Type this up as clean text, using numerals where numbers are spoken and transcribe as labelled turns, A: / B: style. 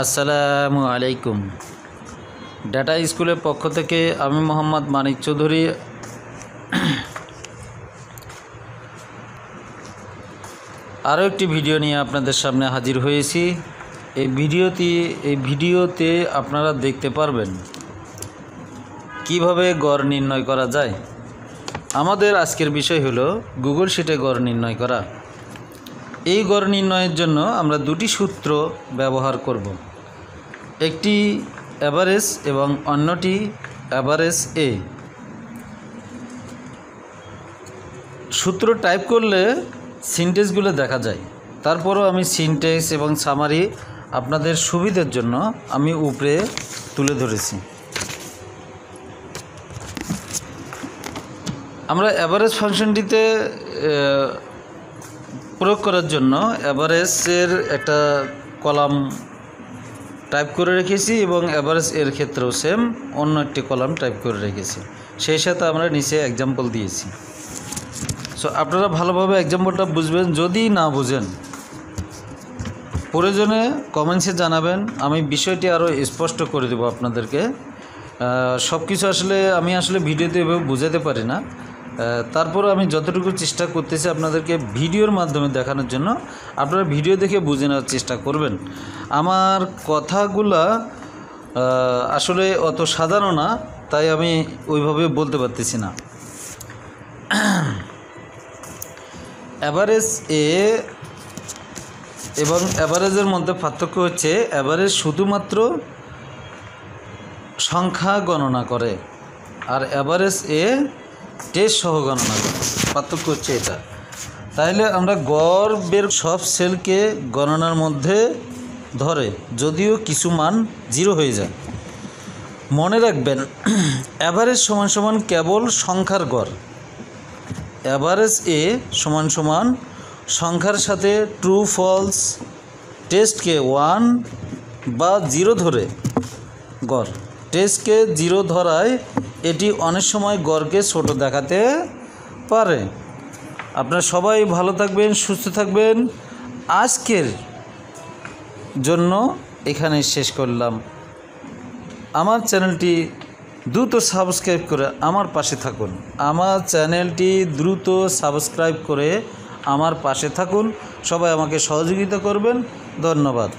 A: আসসালামু আলাইকুম। ডাটা স্কুলের পক্ষ থেকে আমি মোহাম্মদ মানিক চৌধুরী আরও একটি ভিডিও নিয়ে আপনাদের সামনে হাজির হয়েছি। এই ভিডিওতে আপনারা দেখতে পারবেন কিভাবে গড় নির্ণয় করা যায়। আমাদের আজকের বিষয় হলো গুগল শিটে গড় নির্ণয় করা। এই গড় নির্ণয়ের জন্য আমরা দুটি সূত্র ব্যবহার করব, একটি অ্যাভারেজ এবং অন্যটি অ্যাভারেজ এ। সূত্র টাইপ করলে সিনটেক্সগুলো দেখা যায়, তারপরও আমি সিনটেক্স এবং সামারি আপনাদের সুবিধার জন্য আমি উপরে তুলে ধরেছি। আমরা অ্যাভারেজ ফাংশনটিতে প্রয়োগ করার জন্য অ্যাভারেজের একটা কলাম টাইপ করে রেখেছি এবং অ্যাভারেজ এর ক্ষেত্রেও সেম অন্য একটি কলাম টাইপ করে রেখেছি। সেই সাথে আমরা নিচে এক্সাম্পল দিয়েছি। সো আপনারা ভালোভাবে এক্সাম্পলটা বুঝবেন। যদি না বুঝেন প্রয়োজনে কমেন্টসে জানাবেন, আমি বিষয়টি আরও স্পষ্ট করে দেব আপনাদেরকে। সব কিছু আমি ভিডিওতে এভাবে বুঝাতে পারি না, তারপর আমি যতটুকু চেষ্টা করতেছি আপনাদেরকে ভিডিওর মাধ্যমে দেখানোর জন্য। আপনারা ভিডিও দেখে বুঝে নেওয়ার চেষ্টা করবেন। আমার কথাগুলা আসলে অত সাধারণ না, তাই আমি ওইভাবে বলতে পারতেছি না। অ্যাভারেজ এ এবং অ্যাভারেজের মধ্যে পার্থক্য হচ্ছে অ্যাভারেজ শুধুমাত্র সংখ্যা গণনা করে আর অ্যাভারেজ এ টেস্ট সহ গণনা করে। পার্থক্য হচ্ছে এটা। তাইলে আমরা গড় বের সব সেলকে গণনার মধ্যে ধরে, যদিও কিছু মান 0 হয়ে যায়। মনে রাখবেন অ্যাভারেজ সমান কেবল সংখ্যার গড়। অ্যাভারেজ এ সমান সংখ্যার সাথে ট্রু ফলস টেস্টকে 1 বা 0 ধরে গড়। টেস্টকে 0 ধরায় এটি অনেক সময় গড়কে ছোট দেখাতে পারে। আপনারা সবাই ভালো থাকবেন, সুস্থ থাকবেন। আজকের জন্য এখানে শেষ করলাম। আমার চ্যানেলটি দ্রুত সাবস্ক্রাইব করে আমার পাশে থাকুন। সবাই আমাকে সহযোগিতা করবেন। ধন্যবাদ।